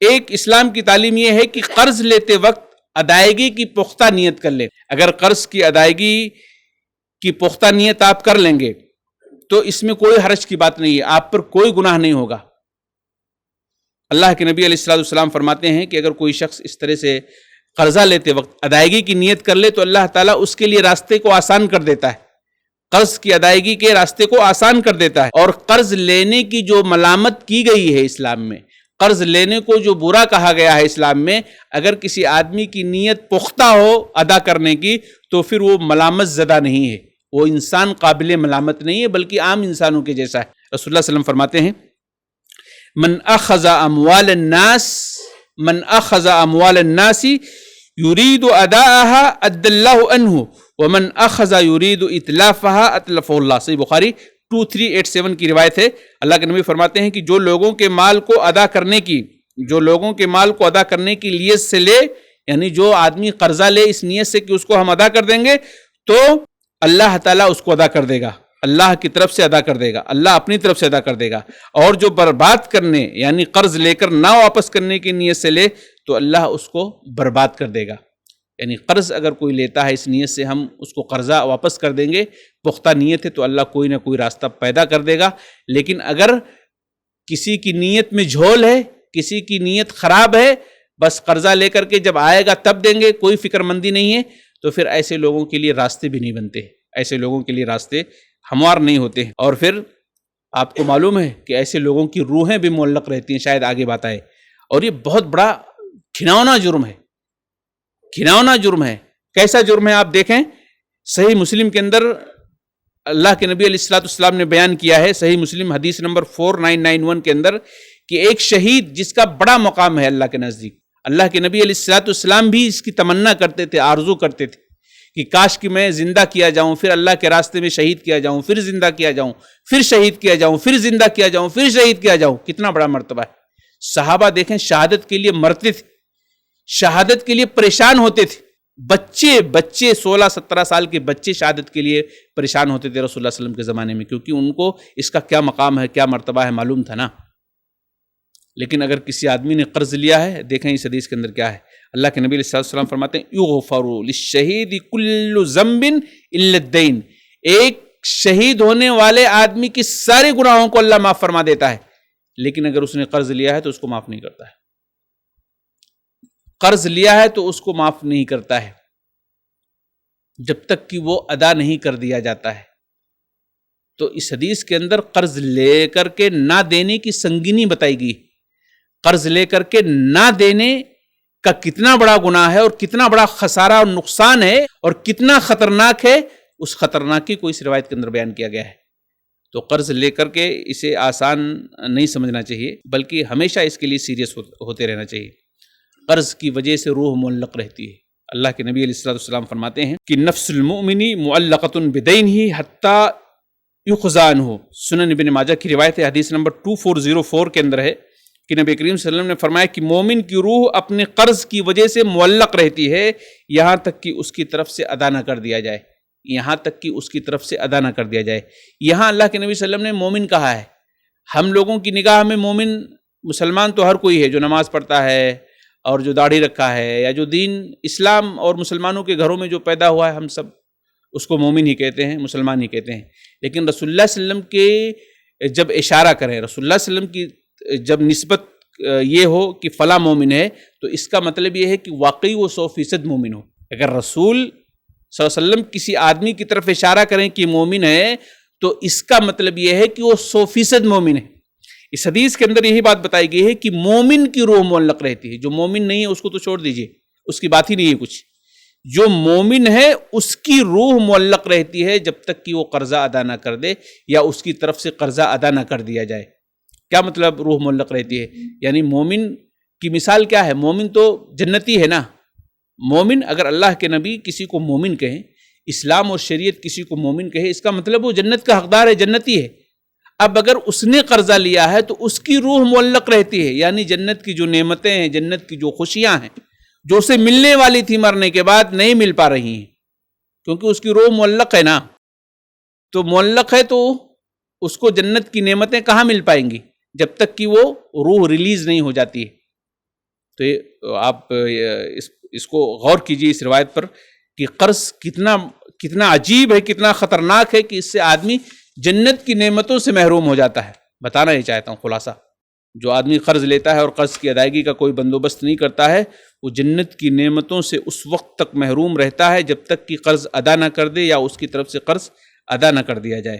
ایک اسلام کی تعلیم یہ ہے کہ قرض لیتے وقت ادائیگی کی پختہ نیت کر لیں. اگر قرض کی ادائیگی کی پختہ نیت آپ کر لیں گے تو اس میں کوئی حرج کی بات نہیں ہے، آپ پر کوئی گناہ نہیں ہوگا. اللہ کے نبی علیہ السلام فرماتے ہیں کہ اگر کوئی شخص اس طرح سے قرضہ لیتے وقت ادائیگی کی نیت کر لے تو اللہ تعالیٰ اس کے لیے راستے کو آسان کر دیتا ہے، قرض کی ادائیگی کے راستے کو آسان کر دیتا ہے. اور قرض لینے کی جو ملامت کی گئی ہے اسلام میں، قرض لینے کو جو برا کہا گیا ہے اسلام میں، اگر کسی آدمی کی نیت پختہ ہو ادا کرنے کی تو پھر وہ ملامت زدہ نہیں ہے، وہ انسان قابل ملامت نہیں ہے بلکہ عام انسانوں کے جیسا ہے. رسول اللہ صلی اللہ علیہ وسلم فرماتے ہیں من اخذ اموال الناس يريد اداءها ادى الله عنه ومن اخذ يريد اتلافها اتلفه الله. صحیح بخاری 2387 کی روایت ہے. اللہ کے نبی فرماتے ہیں کہ جو لوگوں کے مال کو ادا کرنے کی نیت سے لے، یعنی جو آدمی قرضہ لے اس نیت سے کہ اس کو ہم ادا کر دیں گے تو اللہ تعالیٰ اس کو ادا کر دے گا، اللہ کی طرف سے ادا کر دے گا، اللہ اپنی طرف سے ادا کر دے گا. اور جو برباد کرنے یعنی قرض لے کر نہ واپس کرنے کی نیت سے لے تو اللہ اس کو برباد کر دے گا. یعنی قرض اگر کوئی لیتا ہے اس نیت سے ہم اس کو قرضہ واپس کر دیں گے، پختہ نیت ہے تو اللہ کوئی نہ کوئی راستہ پیدا کر دے گا. لیکن اگر کسی کی نیت میں جھول ہے، کسی کی نیت خراب ہے، بس قرضہ لے کر کے جب آئے گا تب دیں گے، کوئی فکر مندی نہیں ہے، تو پھر ایسے لوگوں کے لیے راستے بھی نہیں بنتے، ایسے لوگوں کے لیے راستے ہموار نہیں ہوتے. اور پھر آپ کو معلوم ہے کہ ایسے لوگوں کی روحیں بھی معلق رہتی ہیں، شاید آگے بات آئے. اور یہ بہت بڑا گھناؤنا جرم ہے، گھناؤنا جرم ہے. کیسا جرم ہے آپ دیکھیں، صحیح مسلم کے اندر اللہ کے نبی علیہ السلام نے بیان کیا ہے، صحیح مسلم حدیث نمبر 4991 کے اندر، کہ ایک شہید جس کا بڑا مقام ہے اللہ کے نزدیک، اللہ کے نبی علیہ السلام بھی اس کی تمنا کرتے تھے، آرزو کرتے تھے کہ کاش کہ میں زندہ کیا جاؤں، پھر اللہ کے راستے میں شہید کیا جاؤں، پھر زندہ کیا جاؤں، پھر شہید کیا جاؤں، پھر زندہ کیا جاؤں، پھر شہید کیا جاؤں. کتنا بڑا مرتبہ ہے. صحابہ دیکھیں شہادت کے لیے مرتے تھے، شہادت کے لیے پریشان ہوتے تھے. بچے 16-17 سال کے بچے شہادت کے لیے پریشان ہوتے تھے رسول اللہ صلی اللہ علیہ وسلم کے زمانے میں، کیونکہ ان کو اس کا کیا مقام ہے، کیا مرتبہ ہے معلوم تھا نا. لیکن اگر کسی آدمی نے قرض لیا ہے، دیکھیں اس حدیث کے اندر کیا ہے. اللہ کے نبی علیہ السلام فرماتے ہیں یغفر للشہید کل ذنب الا الدین. ایک شہید ہونے والے آدمی کی سارے گناہوں کو اللہ معاف فرما دیتا ہے، لیکن اگر اس نے قرض لیا ہے تو اس کو معاف نہیں کرتا ہے. قرض لیا ہے تو اس کو معاف نہیں کرتا ہے جب تک کہ وہ ادا نہیں کر دیا جاتا ہے. تو اس حدیث کے اندر قرض لے کر کے نہ دینے کی سنگینی بتائی گئی. قرض لے کر کے نہ دینے کا کتنا بڑا گناہ ہے اور کتنا بڑا خسارہ اور نقصان ہے اور کتنا خطرناک ہے، اس خطرناکی کو اس روایت کے اندر بیان کیا گیا ہے. تو قرض لے کر کے اسے آسان نہیں سمجھنا چاہیے، بلکہ ہمیشہ اس کے لیے سیریس ہوتے رہنا چاہیے. قرض کی وجہ سے روح معلق رہتی ہے. اللہ کے نبی علیہ السلام فرماتے ہیں کہ نفس المؤمن معلقۃ بدینہ حتی یقضی عنہ. سنن ابن ماجہ کی روایت ہے، حدیث نمبر 2404 کے اندر ہے کہ نبی کریم صلی اللہ علیہ وسلم نے فرمایا کہ مومن کی روح اپنے قرض کی وجہ سے معلق رہتی ہے یہاں تک کہ اس کی طرف سے ادا نہ کر دیا جائے، یہاں تک کہ اس کی طرف سے ادا نہ کر دیا جائے. یہاں اللہ کے نبی صلی اللہ علیہ وسلم نے مومن کہا ہے. ہم لوگوں کی نگاہ میں مومن مسلمان تو ہر کوئی ہے جو نماز پڑھتا ہے اور جو داڑھی رکھا ہے، یا جو دین اسلام اور مسلمانوں کے گھروں میں جو پیدا ہوا ہے، ہم سب اس کو مومن ہی کہتے ہیں، مسلمان ہی کہتے ہیں. لیکن رسول اللہ صلی اللہ علیہ وسلم کے جب اشارہ کریں، رسول اللہ صلی اللہ علیہ وسلم کی جب نسبت یہ ہو کہ فلاں مومن ہے، تو اس کا مطلب یہ ہے کہ واقعی وہ 100% مومن ہو. اگر رسول صلی اللہ علیہ وسلم کسی آدمی کی طرف اشارہ کریں کہ مومن ہے تو اس کا مطلب یہ ہے کہ وہ 100% مومن ہے. اس حدیث کے اندر یہی بات بتائی گئی ہے کہ مومن کی روح معلق رہتی ہے. جو مومن نہیں ہے اس کو تو چھوڑ دیجئے، اس کی بات ہی نہیں ہے کچھ. جو مومن ہے اس کی روح معلق رہتی ہے جب تک کہ وہ قرضہ ادا نہ کر دے یا اس کی طرف سے قرضہ ادا نہ کر دیا جائے. کیا مطلب روح معلق رہتی ہے؟ یعنی مومن کی مثال کیا ہے؟ مومن تو جنتی ہے نا. مومن، اگر اللہ کے نبی کسی کو مومن کہیں، اسلام اور شریعت کسی کو مومن کہے، اس کا مطلب وہ جنت کا حقدار ہے، جنتی ہے. اب اگر اس نے قرضہ لیا ہے تو اس کی روح معلق رہتی ہے، یعنی جنت کی جو نعمتیں ہیں، جنت کی جو خوشیاں ہیں، جو اسے ملنے والی تھی مرنے کے بعد نہیں مل پا رہی ہیں، کیونکہ اس کی روح معلق ہے نا. تو معلق ہے تو اس کو جنت کی نعمتیں کہاں مل پائیں گی جب تک کہ وہ روح ریلیز نہیں ہو جاتی ہے. تو آپ اس کو غور کیجیے اس روایت پر کہ قرض کتنا عجیب ہے، کتنا خطرناک ہے کہ اس سے آدمی جنت کی نعمتوں سے محروم ہو جاتا ہے۔ بتانا ہی چاہتا ہوں خلاصہ، جو آدمی قرض لیتا ہے اور قرض کی ادائیگی کا کوئی بندوبست نہیں کرتا ہے، وہ جنت کی نعمتوں سے اس وقت تک محروم رہتا ہے جب تک کہ قرض ادا نہ کر دے یا اس کی طرف سے قرض ادا نہ کر دیا جائے۔